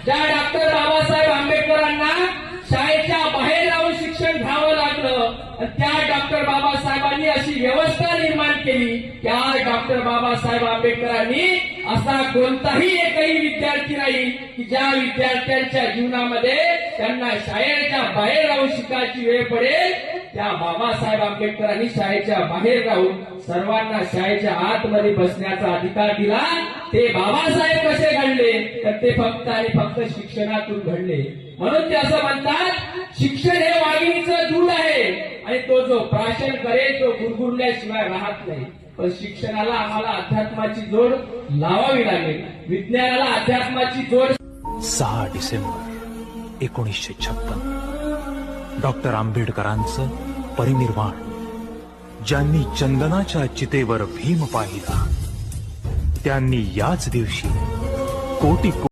ज्या डॉक्टर बाबासाहेब आंबेडकरांना शाळेच्या बाहेर राहून शिक्षण घ्यावं लागलं, त्या डॉक्टर बाबासाहेबांनी अशी व्यवस्था निर्माण केली की आज डॉक्टर बाबासाहेब आंबेडकरांनी असा कोणताही एकही विद्यार्थी नाही की ज्या विद्यार्थ्यांच्या जीवनामध्ये त्यांना शाळेच्या बाहेर राहून शिकायची वेळ पडेल. त्या बाबासाहेब आंबेडकरांनी शाळेच्या बाहेर राहून सर्वांना शाळेच्या आतमध्ये बसण्याचा अधिकार दिला. ते बाबासाहेब कसे घडले तर ते फक्त आणि फक्त शिक्षणातून घडले. म्हणून ते असं म्हणतात शिक्षण हे वाघिणीचं दूध आहे आणि तो जो प्राशन करेल तो गुरगुरल्याशिवाय राहत नाही. पण शिक्षणाला आम्हाला अध्यात्माची जोड लावावी लागेल, विज्ञानाला अध्यात्माची जोड. 6 डिसेंबर 1956 डॉक्टर आंबेडकरांचं परिनिर्वाण. ज्यांनी चंदनाच्या चितेवर भीम पाहिला त्यांनी याच दिवशी कोटी